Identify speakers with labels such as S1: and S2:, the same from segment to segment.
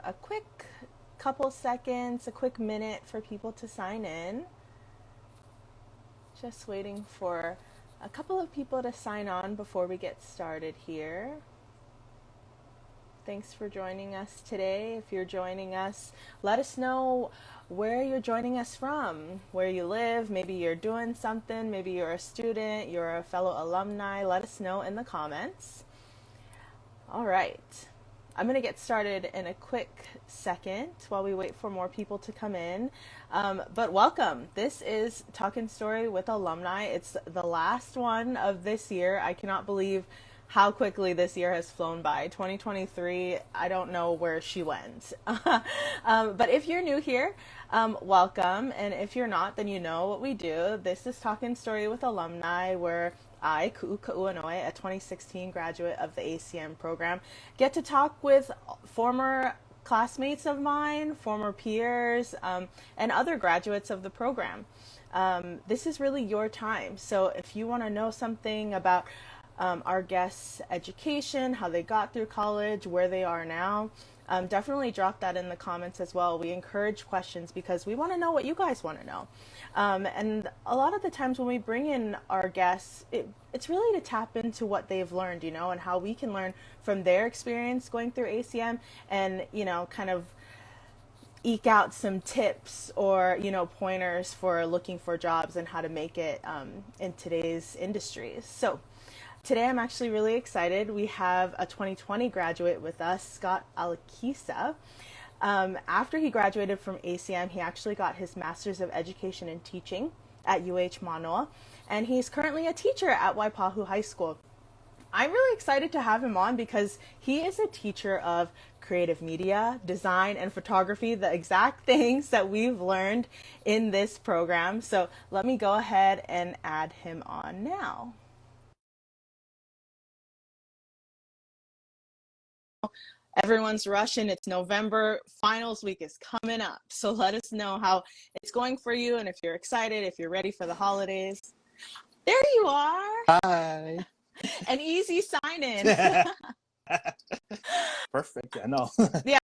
S1: a quick couple seconds, a quick minute for people to sign in. Just waiting for a couple of people to sign on before we get started here. Thanks for joining us today. If you're joining us, let us know where you're joining us from, where you live. Maybe you're doing something, maybe you're a student, you're a fellow alumni. Let us know in the comments. All right. I'm going to get started in a quick second while we wait for more people to come in. But welcome. This is Talkin Story with Alumni. It's the last one of this year. I cannot believe how quickly this year has flown by. 2023, I don't know where she went. But if you're new here, welcome. And if you're not, then you know what we do. This is Talkin Story with Alumni, where I, Ku'u Ka'uanoe, a 2016 graduate of the ACM program, get to talk with former classmates of mine, former peers, and other graduates of the program. This is really your time. So if you want to know something about our guests' education, how they got through college, where they are now, definitely drop that in the comments as well. We encourage questions because we want to know what you guys want to know. And a lot of the times when we bring in our guests, it's really to tap into what they've learned, and how we can learn from their experience going through ACM and, kind of eke out some tips or, pointers for looking for jobs and how to make it in today's industries. So today I'm actually really excited. We have a 2020 graduate with us, Scott Alquisa. After he graduated from ACM, he actually got his Master's of Education in Teaching at Manoa, and he's currently a teacher at Waipahu High School. I'm really excited to have him on because he is a teacher of creative media, design, and photography, the exact things that we've learned in this program. So let me go ahead and add him on now. Everyone's rushing. It's November. Finals week is coming up. So let us know how it's going for you and if you're excited, if you're ready for the holidays. There you are.
S2: Hi.
S1: An easy sign in.
S2: Perfect. I know.
S1: Yeah.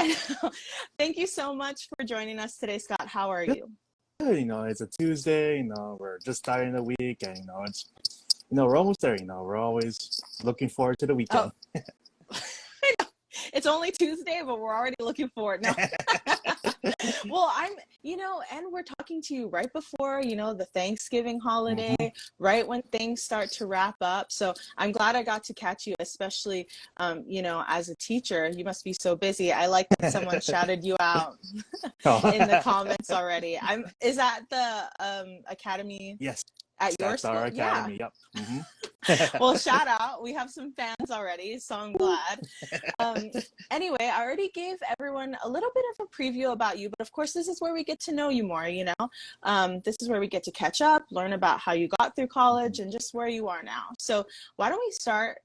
S1: Thank you so much for joining us today, Scott. How are you?
S2: It's a Tuesday, we're just starting the week and, we're almost there, we're always looking forward to the weekend.
S1: Oh. It's only Tuesday, but we're already looking forward now. Well, and we're talking to you right before, the Thanksgiving holiday, right when things start to wrap up. So I'm glad I got to catch you, especially, as a teacher. You must be so busy. I like that someone shouted you out in the comments already. Is that the academy?
S2: Yes.
S1: At your
S2: That's
S1: school?
S2: our academy.
S1: Yeah.
S2: Yep.
S1: Well, shout out. We have some fans already, so I'm glad. Anyway, I already gave everyone a little bit of a preview about you, but of course, this is where we get to know you more, This is where we get to catch up, learn about how you got through college and just where you are now. So why don't we start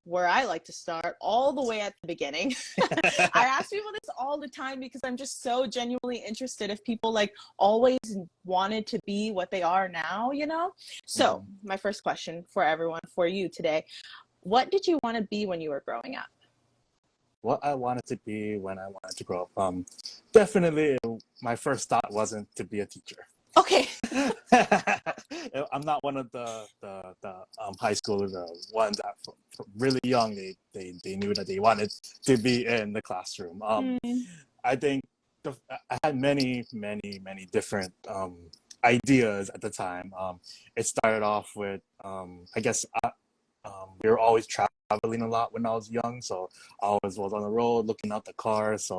S1: where I like to start, all the way at the beginning. I ask people this all the time because I'm just so genuinely interested if people always wanted to be what they are now, So my first question for everyone, for you today, what did you want to be when you were growing up?
S2: What I wanted to be when I wanted to grow up, definitely my first thought wasn't to be a teacher.
S1: Okay.
S2: I'm not one of the high schoolers, ones that from really young they knew that they wanted to be in the classroom. I think I had many different ideas at the time. It started off with I guess we were always traveling a lot when I was young, so I always was on the road looking out the car. So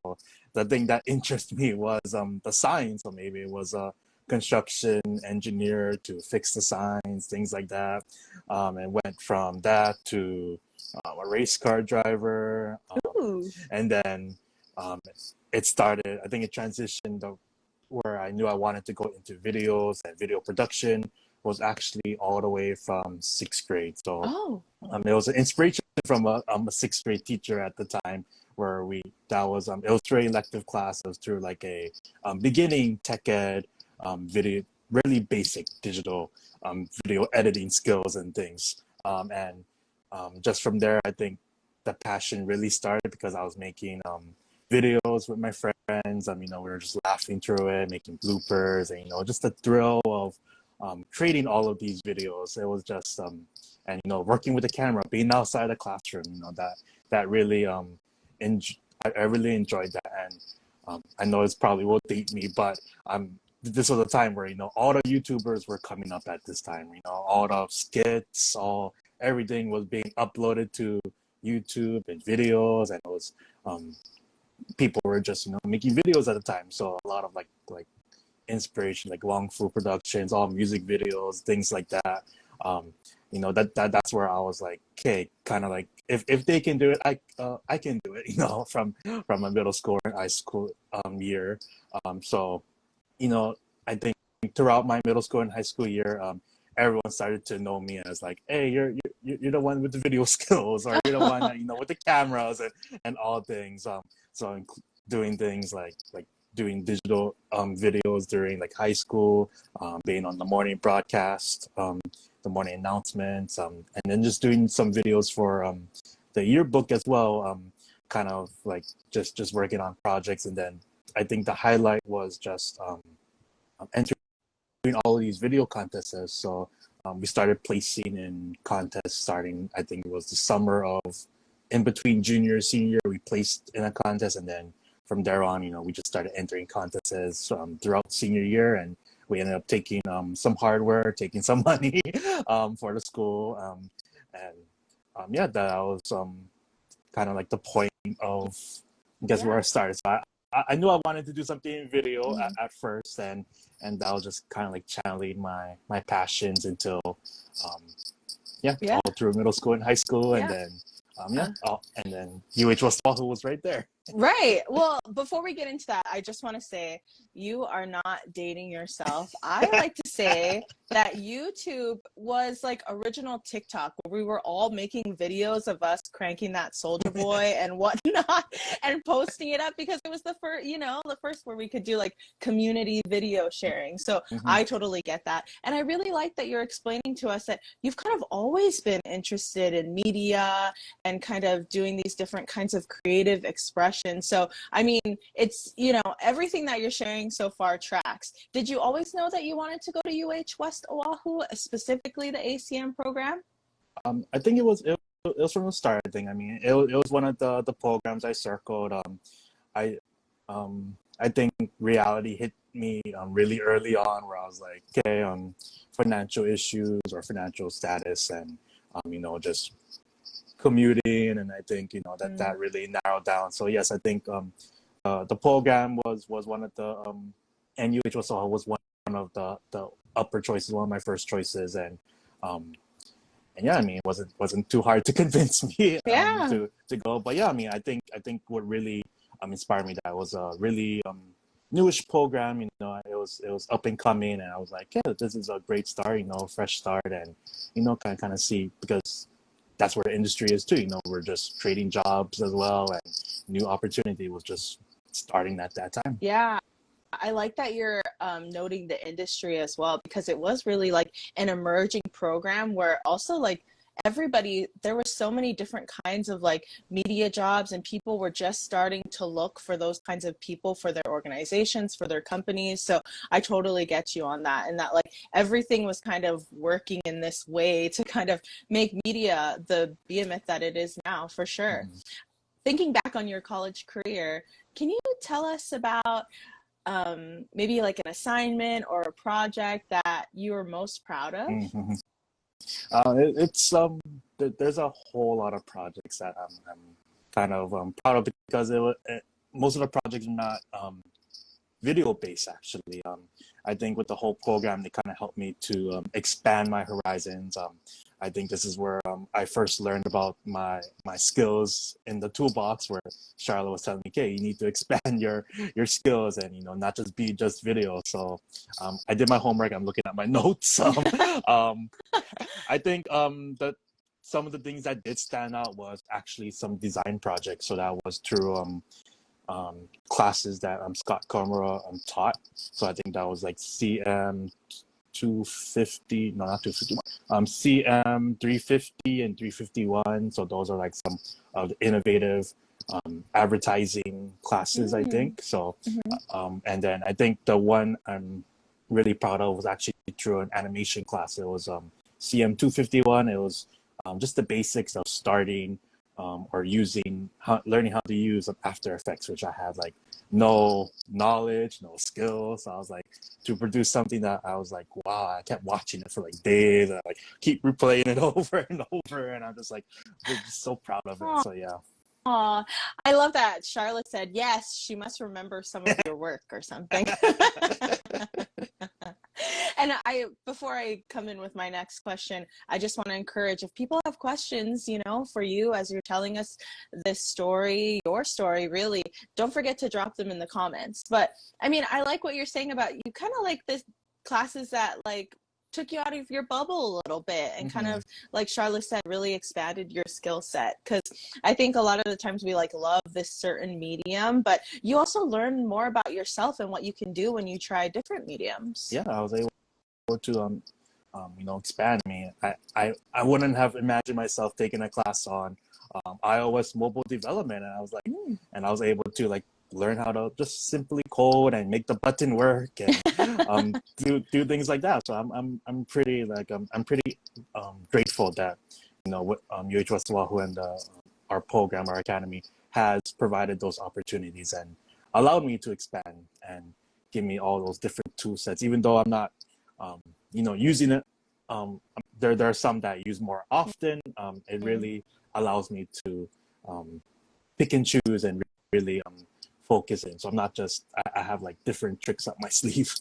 S2: the thing that interested me was the signs. So maybe it was a construction engineer to fix the signs, things like that. And went from that to a race car driver. And then it started, I think it transitioned where I knew I wanted to go into videos and video production was actually all the way from 6th grade. So it was an inspiration from a 6th grade teacher at the time where it was through an elective class. It was through like a beginning tech ed, video, really basic digital video editing skills and things. And just from there, I think the passion really started because I was making videos with my friends. We were just laughing through it, making bloopers, and just the thrill of creating all of these videos. It was just and working with the camera, being outside the classroom. That really I really enjoyed that, and I know it's probably will date me, but this was a time where all the YouTubers were coming up at this time. All the skits, everything was being uploaded to YouTube and videos, and it was people were just making videos at the time. So a lot of like inspiration, like Wong Fu Productions, all music videos, things like that. That's where I was like, okay, kind of like if they can do it, I can do it. From my middle school and high school year. So I think throughout my middle school and high school year, everyone started to know me as like, hey, you're the one with the video skills, or you're the one that, with the cameras and all things. So doing things like doing digital videos during like high school, being on the morning broadcast, the morning announcements, and then just doing some videos for the yearbook as well. Kind of like just working on projects, and then I think the highlight was just entering all of these video contests. So we started placing in contests starting, I think it was the summer of in between junior senior. We placed in a contest, and then from there on, we just started entering contests throughout senior year, and we ended up taking some hardware, taking some money for the school, and that was kind of like the point of, I guess, where I started. So I knew I wanted to do something in video at first, and that was just kind of like channeling my passions until all through middle school and high school, and then and then UH Waipahu was right there.
S1: Right. Well, before we get into that, I just want to say you are not dating yourself. I like to say that YouTube was like original TikTok, where we were all making videos of us cranking that Soldier Boy and whatnot and posting it up, because it was the first where we could do like community video sharing. So I totally get that. And I really like that you're explaining to us that you've kind of always been interested in media and kind of doing these different kinds of creative expressions. So, I mean, it's, everything that you're sharing so far tracks. Did you always know that you wanted to go to UH West Oahu, specifically the ACM program?
S2: I think it was from the start. I think, it was one of the programs I circled. I think reality hit me really early on, where I was like, okay, financial issues or financial status, and just commuting, and I think that really narrowed down. So yes, I think the program was one of the and UH was one of the upper choices, one of my first choices, and it wasn't too hard to convince me to go. But I think what really inspired me, that was a really newish program. It was up and coming, and I was like, yeah, this is a great start, fresh start, and kind of see, because that's where the industry is too. We're just creating jobs as well, and new opportunity was just starting at that time.
S1: Yeah. I like that you're noting the industry as well, because it was really like an emerging program where also like there were so many different kinds of like media jobs, and people were just starting to look for those kinds of people for their organizations, for their companies. So I totally get you on that, and that like everything was kind of working in this way to kind of make media the behemoth that it is now, for sure. Thinking back on your college career, can you tell us about maybe like an assignment or a project that you were most proud of?
S2: It's there's a whole lot of projects that I'm kind of proud of, because most of the projects are not video based, actually. I think with the whole program, they kind of helped me to expand my horizons. I think this is where I first learned about my skills in the toolbox, where Charlotte was telling me, okay, you need to expand your skills, and not just be just video. So I did my homework. I'm looking at my notes. I think that some of the things that did stand out was actually some design projects. So that was through classes that Scott Alquisa taught. So I think that was like CM 250, no, not 251, CM 350 and 351. So those are like some of the innovative advertising classes, I think. So, and then I think the one I'm really proud of was actually through an animation class. It was CM 251. It was just the basics of starting or learning how to use After Effects, which I had like no knowledge, no skills. So I was like, to produce something that I was like, wow, I kept watching it for like days. And I like keep replaying it over and over, and I'm just like, just so proud of it. So yeah.
S1: Aw, I love that Charlotte said, yes, she must remember some of your work or something. And before I come in with my next question, I just want to encourage, if people have questions, for you as you're telling us this story, your story, really, don't forget to drop them in the comments. But I mean, I like what you're saying about, you kind of like this classes that like took you out of your bubble a little bit and kind of, like Charlotte said, really expanded your skill set. Because I think a lot of the times we like love this certain medium, but you also learn more about yourself and what you can do when you try different mediums.
S2: Yeah, I was able to expand. I mean, I wouldn't have imagined myself taking a class on iOS mobile development, and I was like, and I was able to like learn how to just simply code and make the button work and do things like that. So I'm pretty grateful that what UH West Oahu and our program, our academy, has provided those opportunities and allowed me to expand and give me all those different tool sets. Even though I'm not using it, there are some that I use more often. It really allows me to pick and choose and really focus in. So I'm not just, I have like different tricks up my sleeve.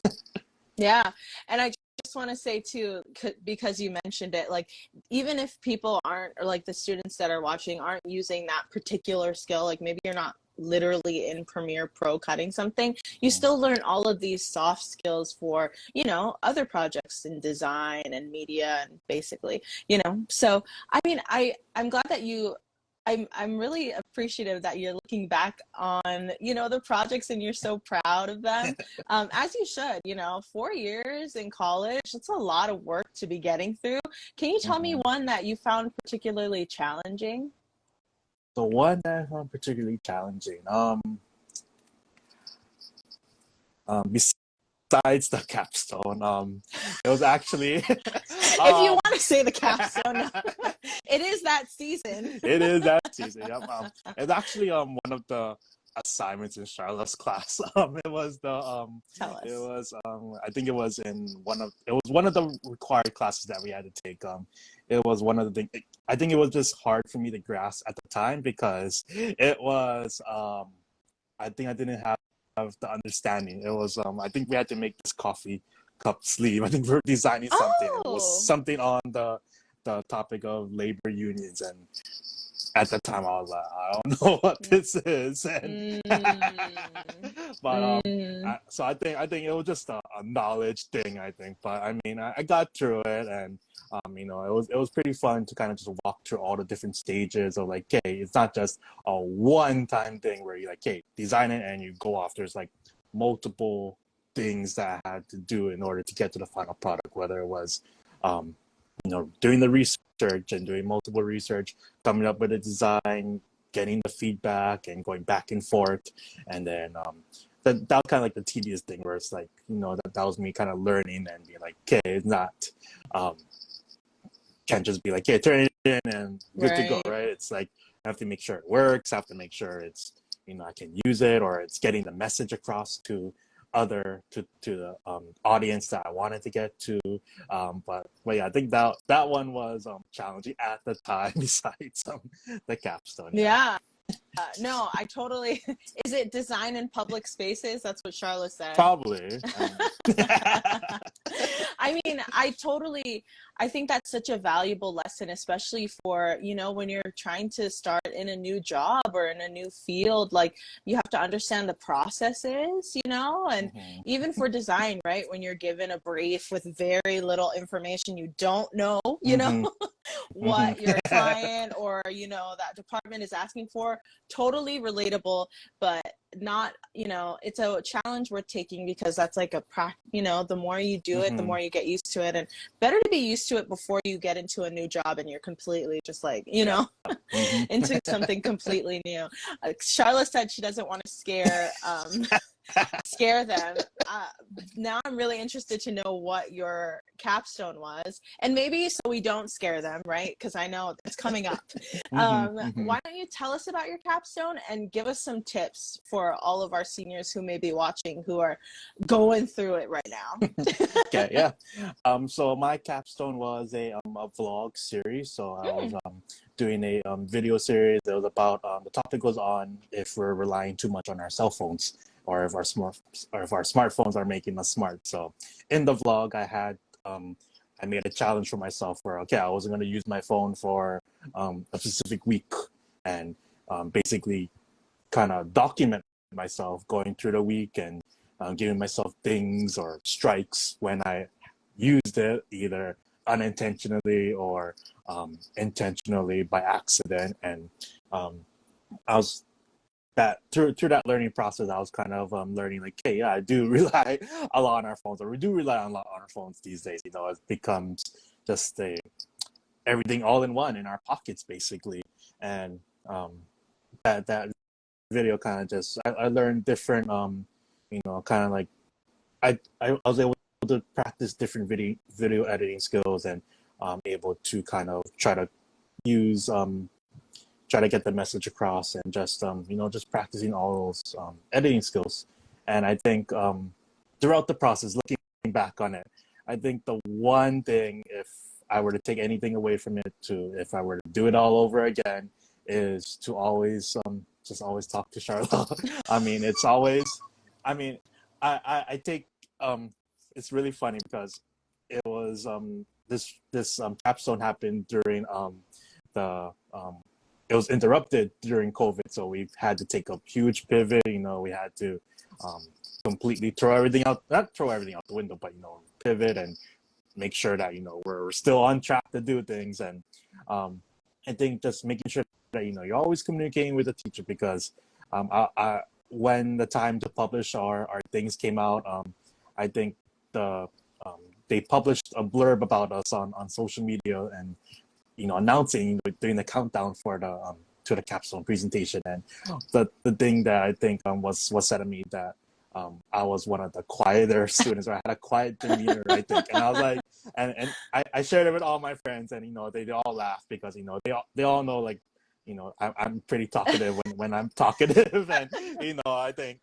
S1: Yeah. And I just want to say too, because you mentioned it, like, even if people aren't, or like the students that are watching aren't using that particular skill, like maybe you're not literally in Premiere Pro cutting something, you still learn all of these soft skills for, other projects in design and media and basically, so I mean, I'm glad that I'm really appreciative that you're looking back on, the projects and you're so proud of them, as you should. 4 years in college, it's a lot of work to be getting through. Can you tell me one that you found particularly challenging?
S2: The one that I found particularly challenging, besides the capstone, it was actually
S1: if you want to say the capstone, it is that season.
S2: It is that season. Yep. It's actually one of the assignments in Charlotte's class. It was the
S1: Tell us.
S2: It was I think it was one of the required classes that we had to take. It was one of the things. I think it was just hard for me to grasp at the time because it was I think I didn't have the understanding. It was I think we had to make this coffee cup sleeve. I think we were designing something. It was something on the topic of labor unions, and at the time I was like, I don't know what this is, and but so I think it was just a knowledge thing, I think. But I mean, I got through it, and it was pretty fun to kind of just walk through all the different stages of like, okay, it's not just a one-time thing where you like, okay, design it and you go off. There's like multiple things that I had to do in order to get to the final product, whether it was doing the research and doing multiple research, coming up with a design, getting the feedback and going back and forth. And then that was kind of like the tedious thing where it's like, that was me kind of learning and being like, okay, it's not, can't just be like, okay, turn it in and good to go, right? It's like, I have to make sure it works. I have to make sure it's, I can use it, or it's getting the message across to the audience that I wanted to get to. But yeah, I think that one was challenging at the time besides the capstone.
S1: Yeah. No, I totally. Is it design in public spaces? That's what Charlotte said.
S2: Probably.
S1: I mean, I think that's such a valuable lesson, especially for, when you're trying to start in a new job or in a new field, like you have to understand the processes, and even for design, right? When you're given a brief with very little information, you don't know, what your client or, you know, that department is asking for. Totally relatable, but not, you know, it's a challenge worth taking because that's like you know, the more you do it, the more you get used to it, and better to be used to it before you get into a new job and you're completely just like, you know, into something completely new. Charlotte said she doesn't want to scare them. Now I'm really interested to know what your capstone was, and maybe so we don't scare them, right? Because I know it's coming up. Why don't you tell us about your capstone and give us some tips for all of our seniors who may be watching who are going through it right now?
S2: Okay, yeah. So my capstone was a vlog series. So I was doing a video series that was about the topic was on if we're relying too much on our cell phones, or if our smartphones are making us smart. So in the vlog, I made a challenge for myself where, okay, I wasn't going to use my phone for a specific week, and basically kind of document myself going through the week and giving myself things or strikes when I used it, either unintentionally or intentionally by accident. And I was that through that learning process, I was kind of learning like, hey, yeah, I do rely a lot on our phones, or we do rely a lot on our phones these days. You know, it becomes just everything all in one in our pockets, basically. And that video kind of just I learned different, you know, kind of like I was able to practice different video editing skills, and able to kind of try to use try to get the message across, and just you know, just practicing all those editing skills. And I think throughout the process, looking back on it, I think the one thing, if I were to take anything away from it, to if I were to do it all over again, is to always just always talk to Charlotte. I mean, it's always, I mean, I take it's really funny because it was this capstone happened during the it was interrupted during COVID, so we've had to take a huge pivot. You know, we had to completely throw everything out, not throw everything out the window, but, you know, pivot and make sure that, you know, we're still on track to do things. And I think just making sure that, you know, you're always communicating with the teacher, because when the time to publish our things came out, I think they published a blurb about us on social media, and, you know, announcing, doing the countdown for the to the capstone presentation. And the thing that I think was said to me, that I was one of the quieter students, or I had a quiet demeanor, I think. And I was like, and I shared it with all my friends, and, you know, they all laughed, because, you know, they all know, like, you know, I'm pretty talkative when I'm talkative. And, you know, I think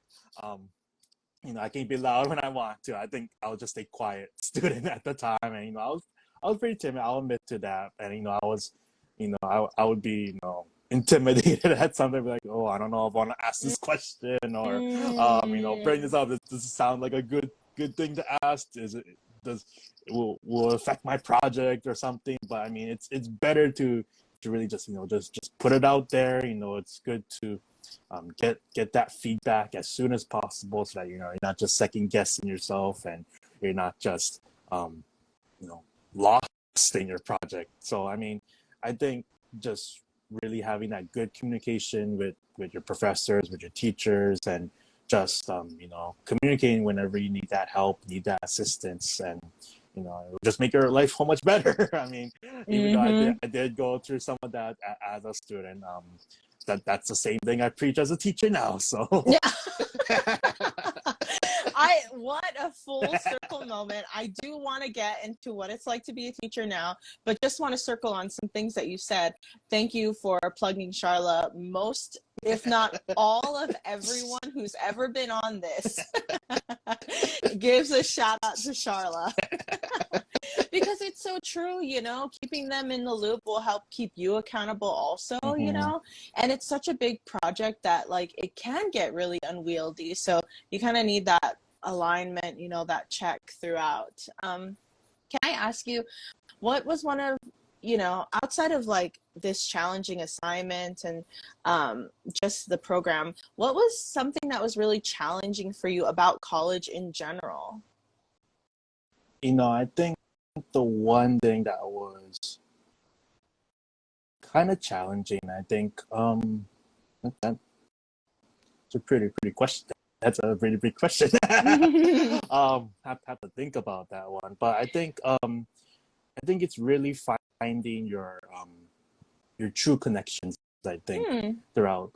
S2: you know, I can be loud when I want to. I think I was just a quiet student at the time, and, you know, I was pretty timid. I'll admit to that. And, you know, I was, you know, I would be, you know, intimidated at something, like, oh, I don't know if I want to ask this question, or you know, bring this up. Does it sound like a good thing to ask? Will affect my project or something? But I mean, it's better to really just, you know, just put it out there. You know, it's good to get that feedback as soon as possible, so that, you know, you're not just second guessing yourself, and you're not just you know, lost in your project. So I mean, I think just really having that good communication with your professors, with your teachers, and just you know, communicating whenever you need that help, need that assistance, and, you know, it will just make your life so much better. I mean, even though I did go through some of that as a student, that's the same thing I preach as a teacher now. So
S1: Yeah. What a full circle moment. I do want to get into what it's like to be a teacher now, but just want to circle on some things that you said. Thank you for plugging Charla. Most, if not all, of everyone who's ever been on this gives a shout out to Charla. Because it's so true, you know, keeping them in the loop will help keep you accountable also, you know, and it's such a big project that, like, it can get really unwieldy. So you kind of need that alignment, you know, that check throughout. Can I ask you, what was one of, you know, outside of like this challenging assignment and just the program, what was something that was really challenging for you about college in general?
S2: You know, I think the one thing that was kind of challenging. I think that's a pretty question. That's a pretty big question. Have to think about that one. But I think it's really finding your true connections. I think throughout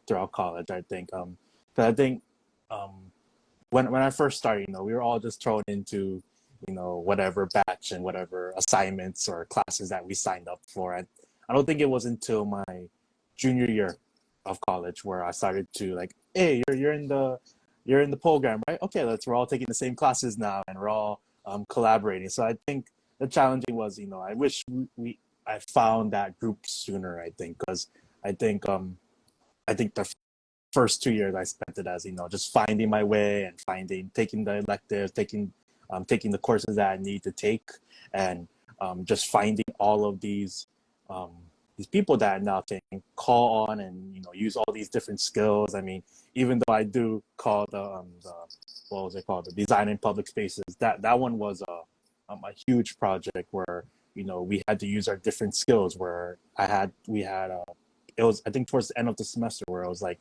S2: throughout college. I think 'cause I think when I first started, we were all just thrown into whatever batch and whatever assignments or classes that we signed up for. I don't think it was until my junior year of college where I started to like, hey, you're in the program, right? Okay, we're all taking the same classes now and we're all collaborating. So I think the challenging was, I wish I found that group sooner. I think because I think the first 2 years I spent it as just finding my way and taking the electives, taking the courses that I need to take, and just finding all of these people that I now can call on and use all these different skills. I mean, even though I do call the what was it called, the design in public spaces, that one was a huge project where we had to use our different skills. Where we had it was, I think, towards the end of the semester, where it was like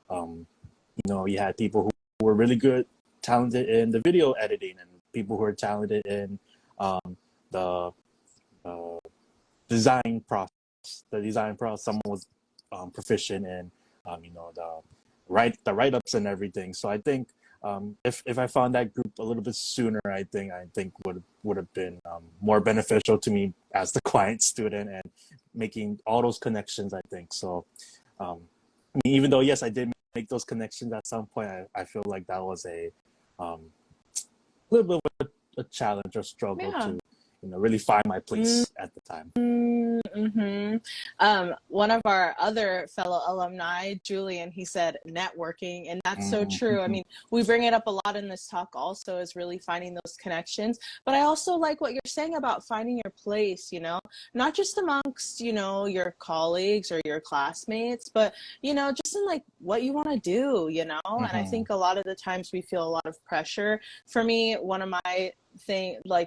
S2: you had people who were really good, talented in the video editing, and people who are talented in the design process. Someone was proficient in the write-ups and everything. So I think if I found that group a little bit sooner, I think would have been more beneficial to me as the client student and making all those connections. I think so. Even though yes, I did make those connections at some point, I feel like that was a little bit of a challenge or struggle to really find my place at the time.
S1: Mm-hmm. One of our other fellow alumni, Julian, he said networking, and that's so true. I mean, we bring it up a lot in this talk also, is really finding those connections. But I also like what you're saying about finding your place, not just amongst, your colleagues or your classmates, but, just in like what you want to do, and I think a lot of the times we feel a lot of pressure. For me, one of my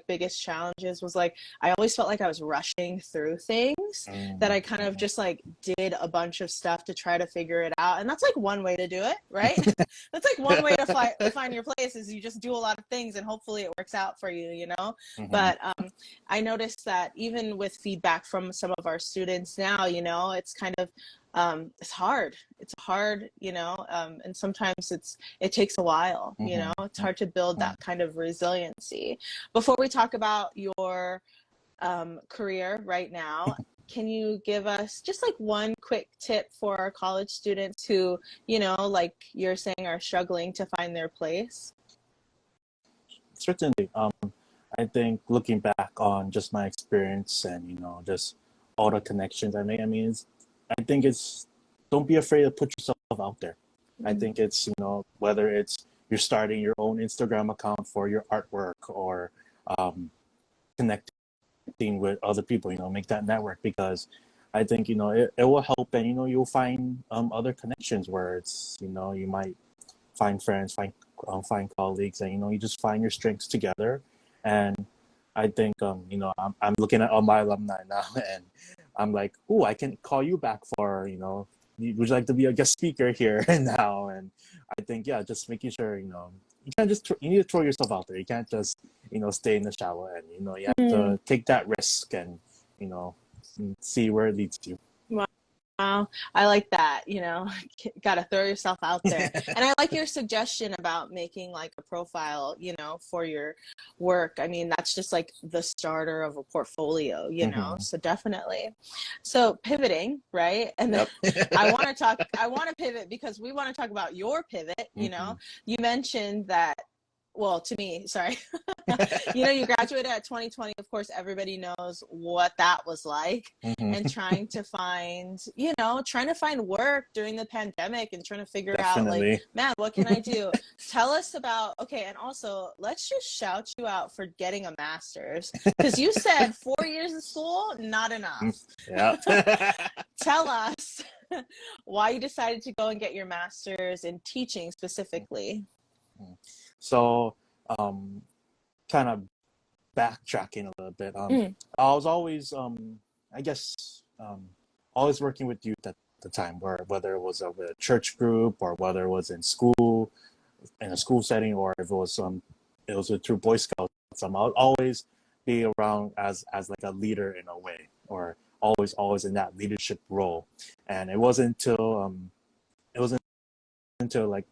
S1: biggest challenges was like I always felt like I was rushing through things, that I kind of just like did a bunch of stuff to try to figure it out, and that's like one way to do it, right? That's like one way to find your place, is you just do a lot of things and hopefully it works out for you, But I noticed that even with feedback from some of our students now, it's kind of it's hard, and sometimes it takes a while. It's hard to build that kind of resiliency. Before we talk about your career right now, can you give us just like one quick tip for our college students who, like you're saying, are struggling to find their place?
S2: Certainly. I think looking back on just my experience and just all the connections I made, I think it's, don't be afraid to put yourself out there. I think it's, whether it's you're starting your own Instagram account for your artwork, or connecting with other people, make that network, because I think, it will help, and, you'll find other connections where it's, you might find friends, find colleagues, and, you just find your strengths together. And I think, I'm looking at all my alumni now, and I'm like, oh, I can call you back for, would you like to be a guest speaker here and now? And I think, yeah, just making sure, you can't just, you need to throw yourself out there. You can't just, stay in the shallow end. You have to take that risk and, see where it leads you.
S1: Wow, I like that, gotta throw yourself out there. And I like your suggestion about making like a profile, for your work. I mean, that's just like the starter of a portfolio, so definitely. So pivoting, right? And then I want to pivot because we want to talk about your pivot. You mentioned that, well, to me, sorry, you graduated at 2020. Of course, everybody knows what that was like, and trying to find work during the pandemic and trying to figure out, like, man, what can I do? Tell us about, okay, and also let's just shout you out for getting a master's, because you said 4 years of school, not enough.
S2: Yeah.
S1: Tell us why you decided to go and get your master's in teaching specifically.
S2: So, kind of backtracking a little bit. I was always, I guess, always working with youth at the time, whether it was a church group or whether it was in school, in a school setting, or if it was through Boy Scouts. I'll always be around as like a leader in a way, or always in that leadership role. And it wasn't until like,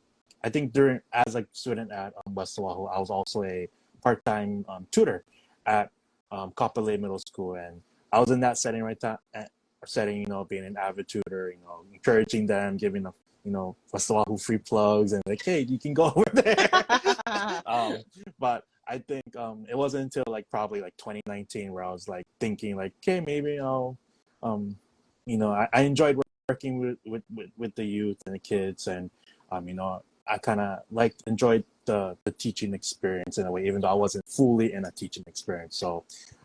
S2: I think during, as a student at West Oahu, I was also a part-time tutor at Kapolei Middle School, and I was in that setting setting, being an avid tutor, encouraging them, giving them, West Oahu free plugs, and like, hey, you can go over there. But I think it wasn't until like probably like 2019 where I was like thinking like, okay, maybe I'll, I enjoyed working with the youth and the kids, and I kind of enjoyed the teaching experience in a way, even though I wasn't fully in a teaching experience. So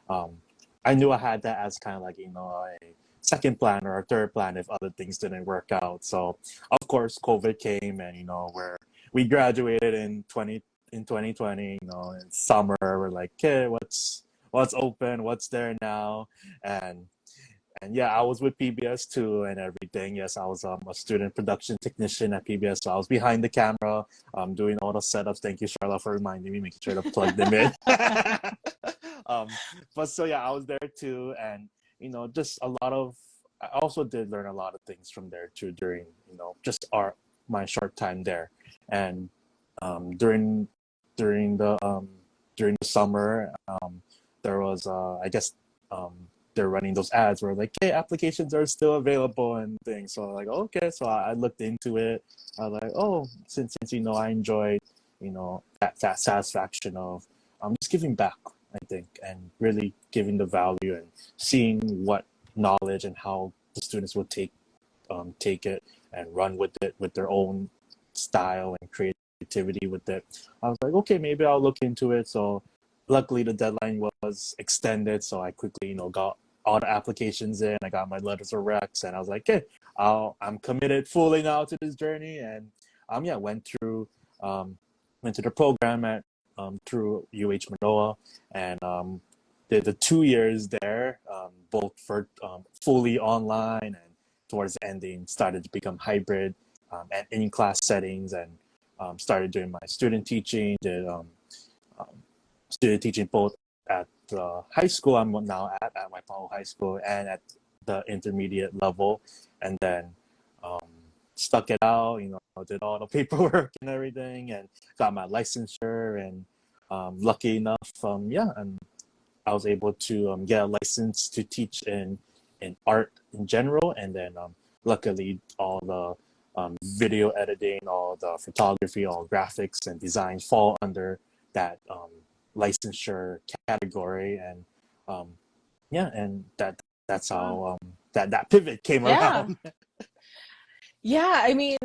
S2: I knew I had that as kind of like, a second plan or a third plan if other things didn't work out. So of course COVID came, and where we graduated in 2020, in summer, we're like, okay, what's open, what's there now? And yeah, I was with PBS too and everything. Yes, I was a student production technician at PBS. So I was behind the camera, doing all the setups. Thank you, Charlotte, for reminding me, making sure to plug them in. But so yeah, I was there too. And, just I also did learn a lot of things from there too during, just my short time there. And during the summer, there was, I guess, they're running those ads where like, hey, applications are still available and things. So I'm like, okay. So I looked into it. I was like, oh, since I enjoyed, that satisfaction of just giving back, I think, and really giving the value and seeing what knowledge and how the students will take it and run with it with their own style and creativity with it. I was like, okay, maybe I'll look into it. So luckily the deadline was extended, so I quickly, got all the applications in. I got my letters of recs, and I was like, okay, I'm committed fully now to this journey. And went through the program at through UH Manoa, and did the 2 years there, both for fully online, and towards the ending started to become hybrid and in class settings, and started doing my student teaching. Did student teaching both at the high school I'm now at Waipahu High School, and at the intermediate level, and then stuck it out, did all the paperwork and everything, and got my licensure, and lucky enough, and I was able to get a license to teach in art in general, and then luckily all the video editing, all the photography, all graphics and designs fall under that licensure category, and and that's how that pivot came around.
S1: Yeah, I mean,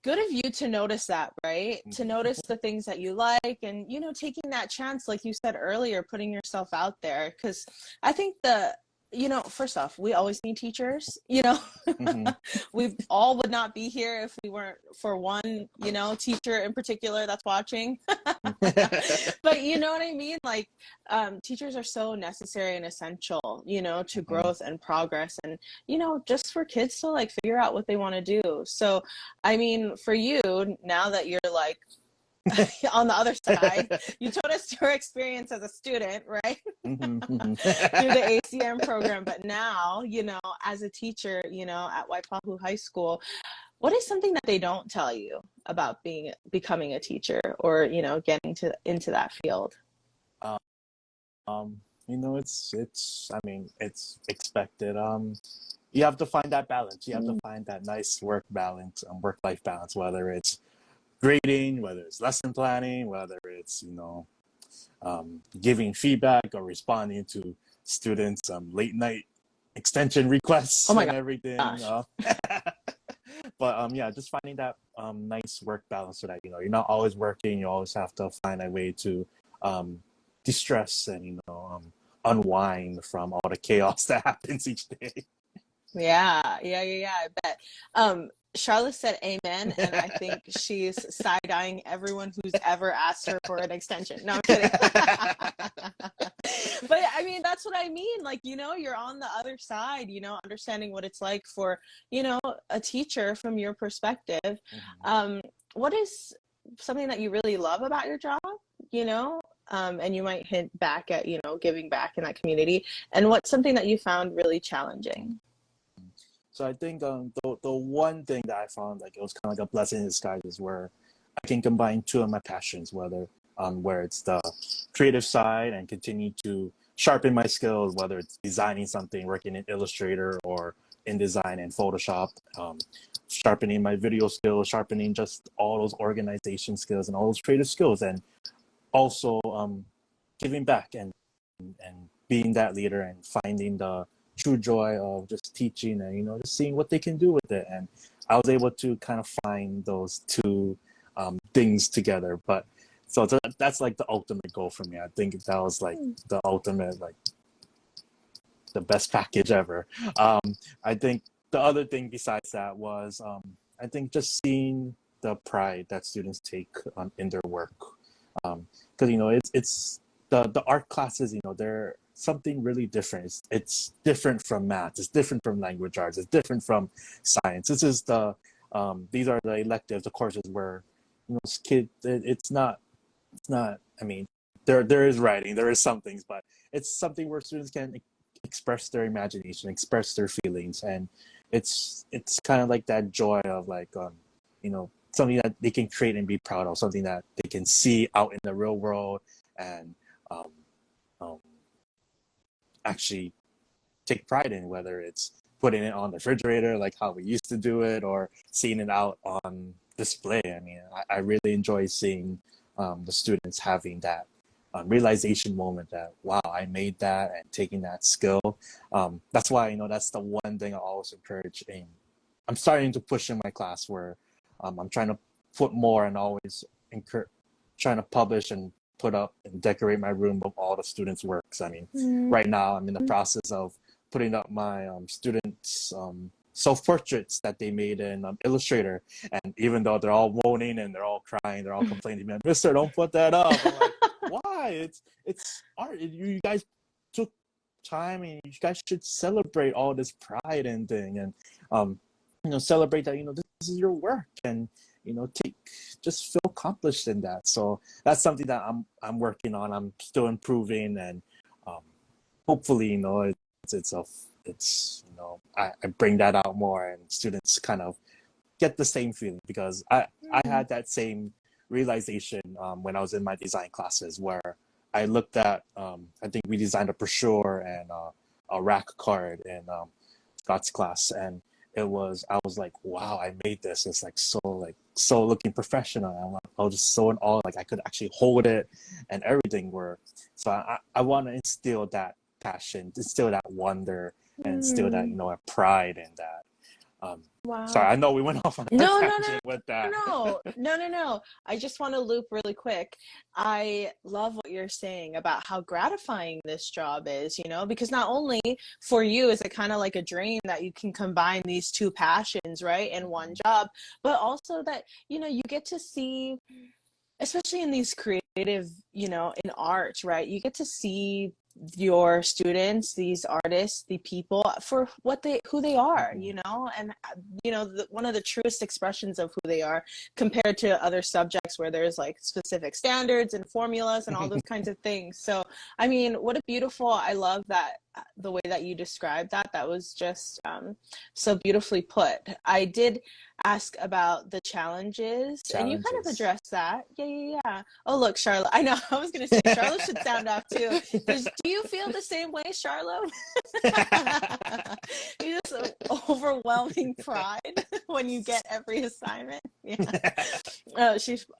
S1: good of you to notice that, right? To notice the things that you like, and taking that chance, like you said earlier, putting yourself out there. Because I think first off, we always need teachers.
S2: Mm-hmm.
S1: We all would not be here if we weren't for one, teacher in particular that's watching. But you know what I mean? Like, teachers are so necessary and essential, to growth and progress, and, just for kids to like figure out what they want to do. So, I mean, for you, now that you're like on the other side, you told us your experience as a student, right?
S2: Mm-hmm, mm-hmm.
S1: Through the ACM program, but now, as a teacher, at Waipahu High School, what is something that they don't tell you about becoming a teacher, or, getting into that field?
S2: It's expected. You have to find that balance. You have to find that nice work balance, work-life balance, whether it's grading, whether it's lesson planning, whether it's, giving feedback or responding to students' late night extension requests and everything. But just finding that nice work balance, so that you're not always working. You always have to find a way to distress and unwind from all the chaos that happens each day.
S1: Yeah, I bet. Charlotte said amen, and I think she's side-eyeing everyone who's ever asked her for an extension. No, I'm kidding. But I mean, that's what I mean. Like, you know, you're on the other side, you know, understanding what it's like for, you know, a teacher from your perspective. What is something that you really love about your job, you know? And you might hint back at, you know, giving back in that community. And what's something that you found really challenging?
S2: So I think the one thing that I found like it was kind of like a blessing in disguise is where I can combine two of my passions, where it's the creative side and continue to sharpen my skills, whether it's designing something, working in Illustrator or InDesign and Photoshop, sharpening my video skills, sharpening just all those organization skills and all those creative skills, and also giving back and being that leader and finding the true joy of just teaching and, you know, just seeing what they can do with it. And I was able to kind of find those two things together. But so that's like the ultimate goal for me. I think that was like the ultimate, like the best package ever. I think the other thing besides that was I think just seeing the pride that students take in their work. Because, you know, it's the art classes, you know, they're something really different. It's different from math. It's different from language arts. It's different from science. This is these are the electives, the courses where, you know, it's not, I mean, there is writing, there is some things, but it's something where students can express their imagination, express their feelings. And it's kind of like that joy of like, you know, something that they can create and be proud of, something that they can see out in the real world and actually take pride in, whether it's putting it on the refrigerator like how we used to do it or seeing it out on display. I mean, I really enjoy seeing the students having that realization moment that, wow, I made that, and taking that skill. That's why, you know, that's the one thing I always encourage. And I'm starting to push in my class where I'm trying to put more and always trying to publish and put up and decorate my room with all the students' works. I mean, right now I'm in the process of putting up my students' self-portraits that they made in Illustrator. And even though they're all moaning and they're all crying, they're all complaining, man, Mister, don't put that up. I'm like, why? It's art. You guys took time, and you guys should celebrate all this pride and thing, and you know, celebrate that, you know, this is your work, and, you know, just feel accomplished in that. So that's something that I'm working on. I'm still improving, and hopefully, you know, it's you know, I bring that out more, and students kind of get the same feeling, because I had that same realization when I was in my design classes, where I looked at I think we designed a brochure and a rack card in Scott's class, and I was like, wow, I made this. It's like so looking professional. I was just so in awe, like I could actually hold it and everything. So I want to instill that passion, instill that wonder, and instill that, you know, a pride in that.
S1: Wow.
S2: Sorry, I know we went off on a tangent with that.
S1: No. I just want to loop really quick. I love what you're saying about how gratifying this job is, you know, because not only for you is it kind of like a dream that you can combine these two passions, right, in one job, but also that, you know, you get to see, especially in these creative, you know, in art, right, you get to see your students, these artists, the people, for who they are, you know, and, you know, one of the truest expressions of who they are compared to other subjects where there's like specific standards and formulas and all those kinds of things. So, I mean, what a beautiful, I love that, the way that you described that was just so beautifully put. I did ask about the challenges, and you kind of addressed that. Yeah. Oh, look, Charlotte. I know. I was going to say Charlotte should sound off too. Do you feel the same way, Charlotte? You just overwhelming pride when you get every assignment. Yeah.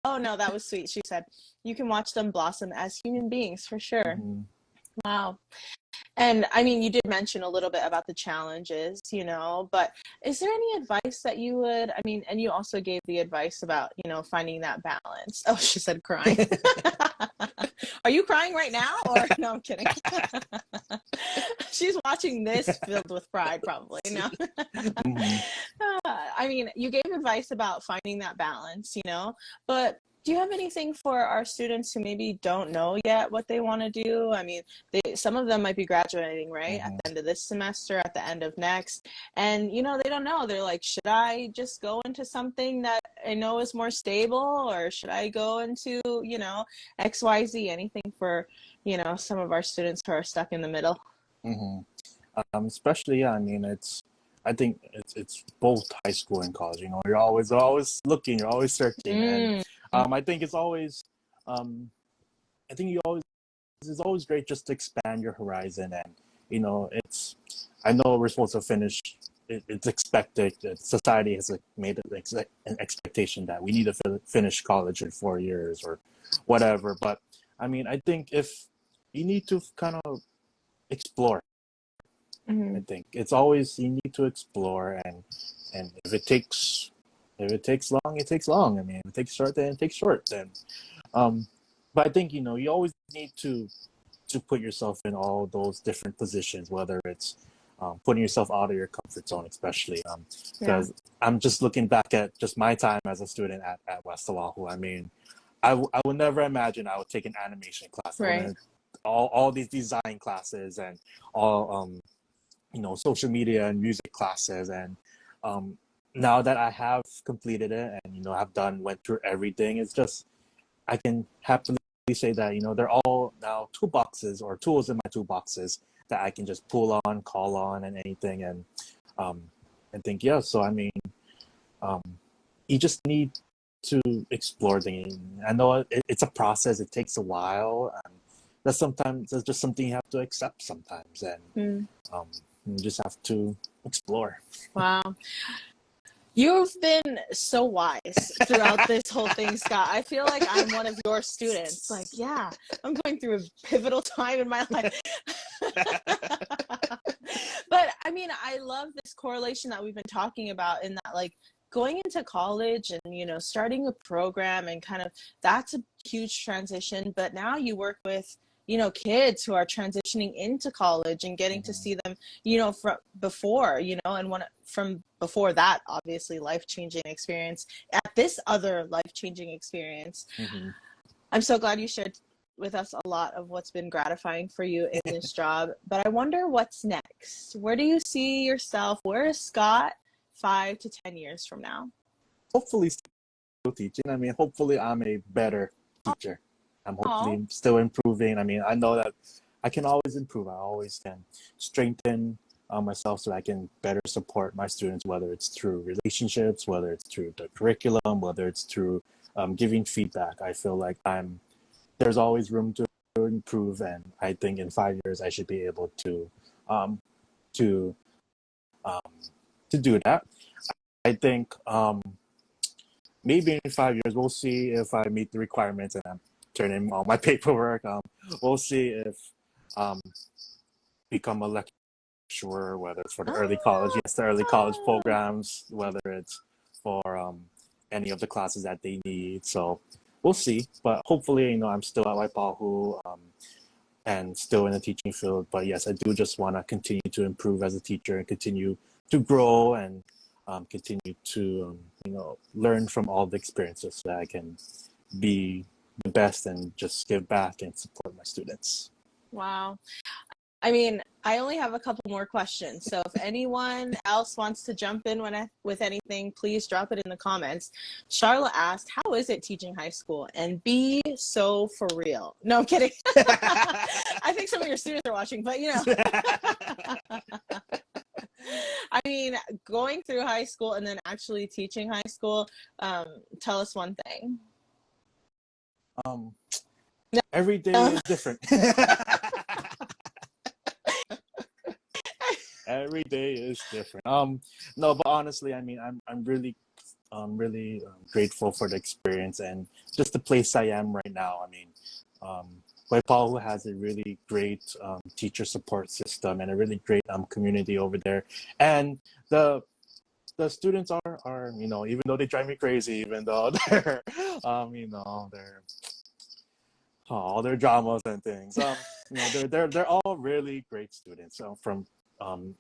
S1: Oh no, that was sweet. She said, "You can watch them blossom as human beings for sure." Wow. And I mean, you did mention a little bit about the challenges, you know, but is there any advice that you would, I mean, and you also gave the advice about, you know, finding that balance. Oh, she said crying. Are you crying right now? Or no, I'm kidding. she's watching this filled with pride, probably. No.
S2: Mm-hmm.
S1: I mean, you gave advice about finding that balance, but do you have anything for our students who maybe don't know yet what they want to do? I mean, some of them might be graduating, right, at
S2: Mm-hmm.
S1: the end of this semester, at the end of next, and they don't know. They're like, should I just go into something that I know is more stable, or should I go into, XYZ? Anything for, some of our students who are stuck in the middle?
S2: Mm-hmm. Especially, yeah, I mean, I think it's both high school and college. You're always looking, you're always searching, and
S1: Mm,
S2: I think it's always, I think it's always great just to expand your horizon, and I know we're supposed to finish. It's expected that society has made it an expectation that we need to finish college in 4 years or whatever. But I mean, I think if you need to kind of explore. I
S1: mhm.
S2: think it's always you need to explore, and if it takes long, it takes long. I mean, if it takes short, then it takes short. Then, but I think you always need to put yourself in all those different positions, whether it's putting yourself out of your comfort zone, especially
S1: Yeah,
S2: because I'm just looking back at just my time as a student at West Oahu. I mean, I would never imagine I would take an animation class. I
S1: right.
S2: would all these design classes and all social media and music classes, and now that I have completed it and have went through everything, it's just I can happily say that they're all now toolboxes or tools in my toolboxes that I can just pull on, call on, and anything, um, and think so. I mean, um, you just need to explore things. I know it's a process; it takes a while. That's just something you have to accept sometimes, and
S1: Mm.
S2: um, you just have to explore.
S1: Wow. You've been so wise throughout this whole thing, Scott. I feel like I'm one of your students. Like, yeah, I'm going through a pivotal time in my life. But I mean, I love this correlation that we've been talking about in that, like, going into college and, starting a program and kind of that's a huge transition. But now you work with, kids who are transitioning into college and getting to
S2: Mm-hmm.
S1: see them, from before, and from before that, obviously life-changing experience at this other life-changing experience.
S2: Mm-hmm.
S1: I'm so glad you shared with us a lot of what's been gratifying for you in this job. But I wonder what's next. Where do you see yourself? Where is Scott 5 to 10 years from now?
S2: Hopefully still teaching. I mean, hopefully I'm a better teacher. I'm
S1: Oh,
S2: hopefully still improving. I mean, I know that I can always improve. I always can strengthen myself so I can better support my students, whether it's through relationships, whether it's through the curriculum, whether it's through giving feedback. I feel like there's always room to improve, and I think in 5 years I should be able um, to um, to do that. I think maybe in 5 years we'll see if I meet the requirements and I'm turning all my paperwork. We'll see if um, become a lecturer, whether it's for the early college,
S1: ah,
S2: yes, the early college programs, whether it's for any of the classes that they need. So we'll see. But hopefully, I'm still at Waipahu and still in the teaching field. But yes, I do just want to continue to improve as a teacher and continue to grow and continue to learn from all the experiences so that I can be the best and just give back and support my students.
S1: wow. I mean, I only have a couple more questions. So if anyone else wants to jump in with anything, please drop it in the comments. Charlotte asked, how is it teaching high school? And be so for real. No, I'm kidding. I think some of your students are watching, but I mean, going through high school and then actually teaching high school, tell us one thing.
S2: um, every day
S1: No.
S2: is different. Every day is different. No, but honestly, I mean, I'm really grateful for the experience and just the place I am right now. I mean, um, Waipahu has a really great teacher support system and a really great community over there, and the students are even though they drive me crazy, even though they're they're all their dramas and things. they're all really great students. From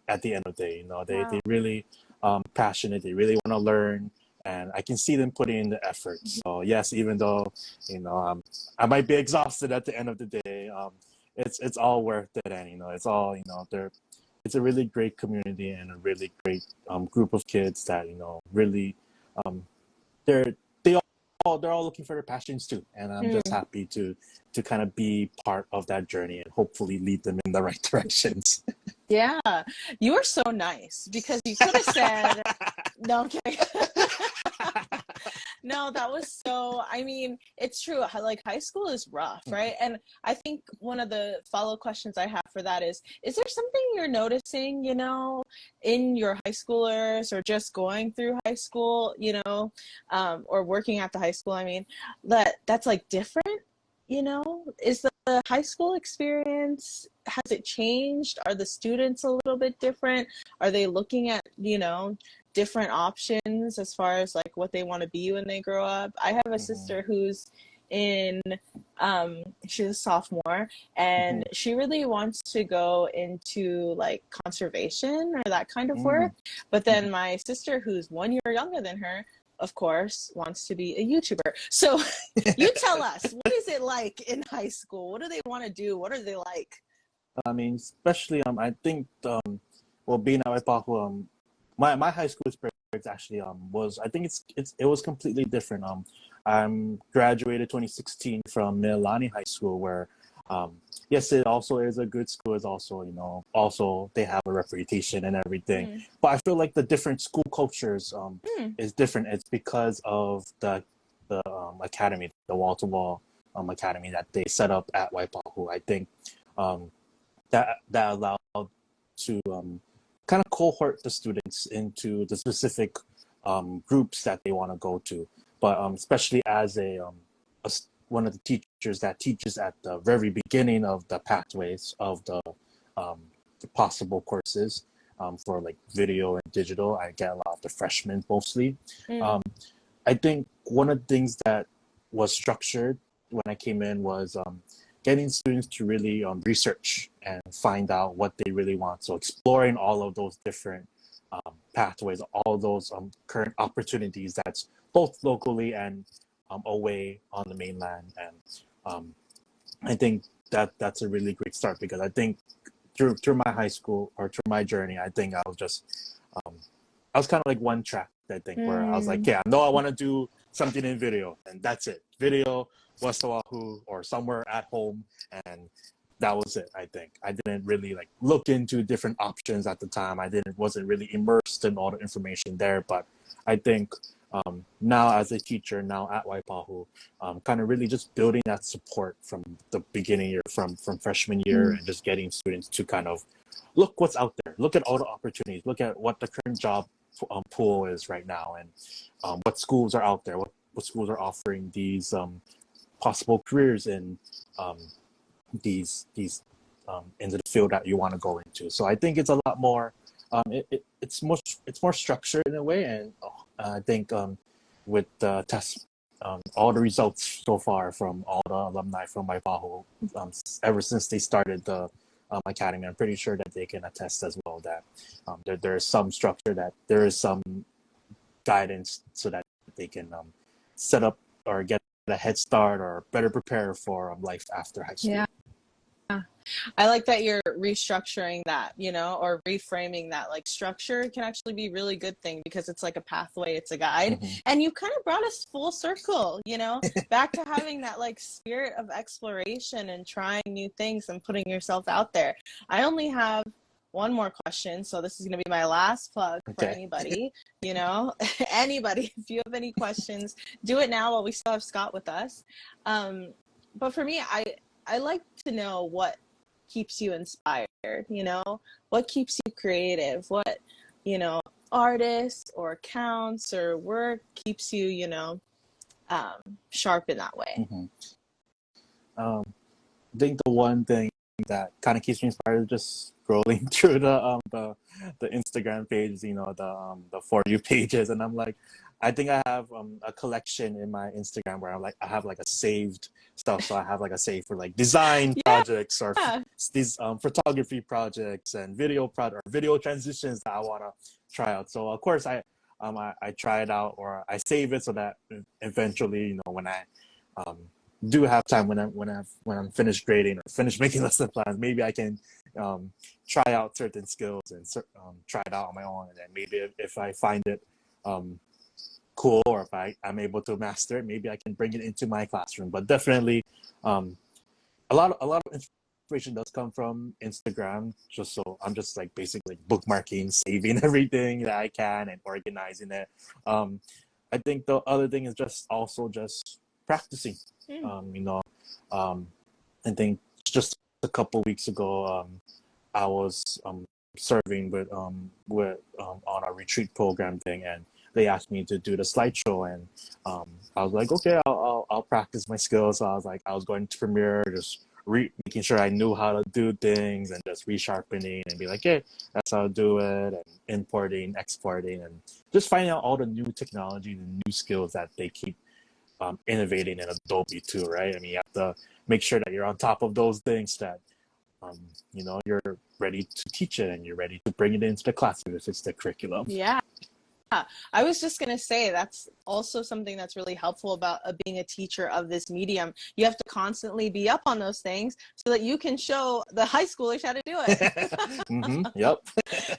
S2: at the end of the day, they
S1: Wow.
S2: really passionate. They really want to learn, and I can see them putting in the effort. So yes, even though I might be exhausted at the end of the day, it's all worth it, and it's all they're it's a really great community and a really great group of kids that really um, they're they're all looking for their passions too, and I'm just happy to kind of be part of that journey and hopefully lead them in the right directions.
S1: Yeah, you were so nice because you could have said, no, I'm kidding. No, that was so, I mean, it's true. Like high school is rough, right? And I think one of the follow questions I have for that is there something you're noticing, in your high schoolers or just going through high school, or working at the high school, I mean, that's like different, Is the high school experience, has it changed? Are the students a little bit different? Are they looking at, different options as far as like what they want to be when they grow up? I have a sister who's in she's a sophomore, and she really wants to go into like conservation or that kind of work. But then my sister, who's 1 year younger than her, of course, wants to be a YouTuber. So you tell us, what is it like in high school? What do they want to do? What are they like?
S2: I mean, especially I think well, being at Waipahu, my high school experience actually was, I think it was completely different. I'm graduated 2016 from Mililani High School, where yes, it also is a good school. It's also also they have a reputation and everything. But I feel like the different school cultures is different. It's because of the academy, the wall to wall academy that they set up at Waipahu. I think that allowed to kind of cohort the students into the specific groups that they want to go to. But especially as one of the teachers that teaches at the very beginning of the pathways of the possible courses for like video and digital, I get a lot of the freshmen mostly. I think one of the things that was structured when I came in was getting students to really research and find out what they really want. So exploring all of those different pathways, all those current opportunities that's both locally and away on the mainland. And I think that's a really great start, because I think through my high school or through my journey, I think I was just I was kind of like one track, I think, where I was like, yeah, no, I want to do something in video, and that's it. Video, West Oahu, or somewhere at home, and that was it. I think I didn't really like look into different options at the time. Wasn't really immersed in all the information there. But I think now as a teacher, now at Waipahu, kind of really just building that support from the beginning year, from freshman year, and just getting students to kind of look what's out there, look at all the opportunities, look at what the current job pool is right now, and what schools are out there, what schools are offering these possible careers in these into the field that you want to go into. So I think it's a lot more it's more structured in a way, and I think with the tests, all the results so far from all the alumni from Waipahu, ever since they started the academy, I'm pretty sure that they can attest as well that there is some structure, that there is some guidance, so that they can set up or get a head start or better prepare for life after high school.
S1: Yeah. I like that you're restructuring that, or reframing that. Like, structure can actually be a really good thing, because it's like a pathway, it's a guide. And you kind of brought us full circle, back to having that like spirit of exploration and trying new things and putting yourself out there. I only have one more question, so this is going to be my last plug for anybody, anybody. If you have any questions, do it now while we still have Scott with us. But for me, I like to know what keeps you inspired, what keeps you creative, what, artists or accounts or work keeps you, sharp in that way.
S2: I think the one thing that kind of keeps me inspired is just scrolling through the Instagram pages, the For You pages, and I'm like, I think I have a collection in my Instagram where I have like a saved stuff. So I have like a save for like design
S1: Yeah.
S2: projects or these photography projects and video transitions that I want to try out. So of course I try it out or I save it so that eventually, you know, when I um, do have time when I'm finished grading or finished making lesson plans, maybe I can try out certain skills and try it out on my own, and then maybe if I find it cool or if I'm able to master it, maybe I can bring it into my classroom. But definitely, a lot of inspiration does come from Instagram. Just so I'm just like basically bookmarking, saving everything that I can, and organizing it. I think the other thing is just practicing. You know, I think just a couple weeks ago, I was serving with on a retreat program thing, and they asked me to do the slideshow, and I was like, okay, I'll practice my skills. So I was going to Premiere, just making sure I knew how to do things, and just resharpening and be like, hey, that's how I do it, and importing, exporting, and just finding out all the new technology, the new skills that they keep innovating in Adobe too, right? I mean, you have to make sure that you're on top of those things that you know, you're ready to teach it and you're ready to bring it into the classroom if it's the curriculum.
S1: Yeah. I was just going to say that's also something that's really helpful about being a teacher of this medium. You have to constantly be up on those things so that you can show the high schoolers how to do it.
S2: Yep.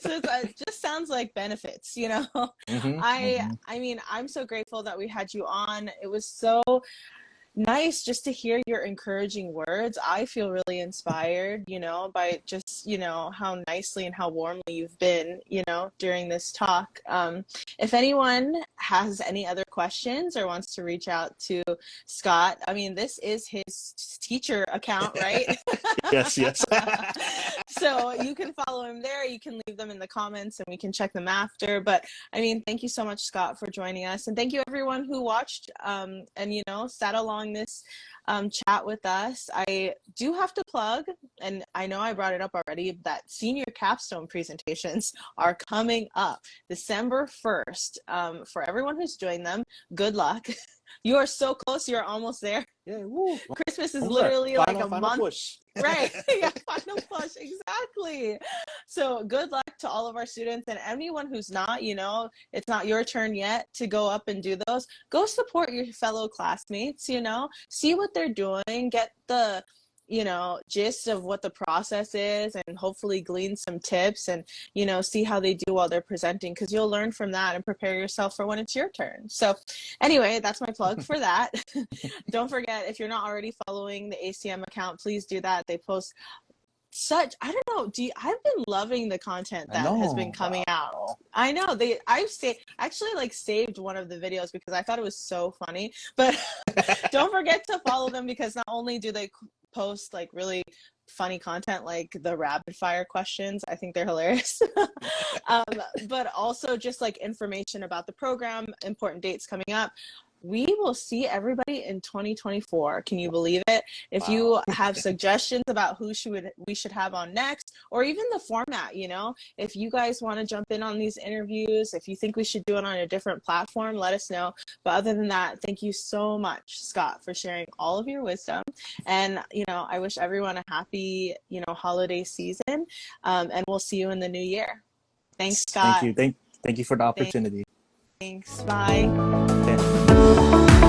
S1: So it just sounds like benefits, you know. I mean, I'm so grateful that we had you on. It was so nice just to hear your encouraging words. I feel really inspired, you know, by just, you know, how nicely and how warmly you've been, you know, during this talk. If anyone has any other questions or wants to reach out to Scott, I mean, this is his teacher account, right?
S2: Yes.
S1: So you can follow him there. You can leave them in the comments and we can check them after. But I mean, thank you so much, Scott, for joining us. And thank you everyone who watched and, you know, sat along this chat with us. I do have to plug, and I know I brought it up already, that senior capstone presentations are coming up December 1st. For everyone who's doing them, good luck. You are so close. You're almost there.
S2: Yeah, woo.
S1: Christmas is literally like a month.
S2: Push.
S1: Right. Yeah, final push. Exactly. So good luck to all of our students and anyone who's not, you know, it's not your turn yet to go up and do those. Go support your fellow classmates, you know, see what they're doing, get the, you know, gist of what the process is, and hopefully glean some tips and, you know, see how they do while they're presenting, because you'll learn from that and prepare yourself for when it's your turn. So anyway, that's my plug for that. Don't forget, if you're not already following the ACM account, please do that. They post such, I don't know, I've been loving the content that has been coming out. I know I've actually like saved one of the videos because I thought it was so funny. But don't forget to follow them, because not only do they post like really funny content like the rapid fire questions, I think they're hilarious, but also just like information about the program, important dates coming up. We will see everybody in 2024. Can you believe it? If you have suggestions about who we should have on next, or even the format, you know, if you guys want to jump in on these interviews, if you think we should do it on a different platform, let us know. But other than that, thank you so much, Scott, for sharing all of your wisdom. And, you know, I wish everyone a happy, you know, holiday season. And we'll see you in the new year. Thanks, Scott.
S2: Thank you. Thank you for the opportunity.
S1: Thanks. Bye.
S2: Okay.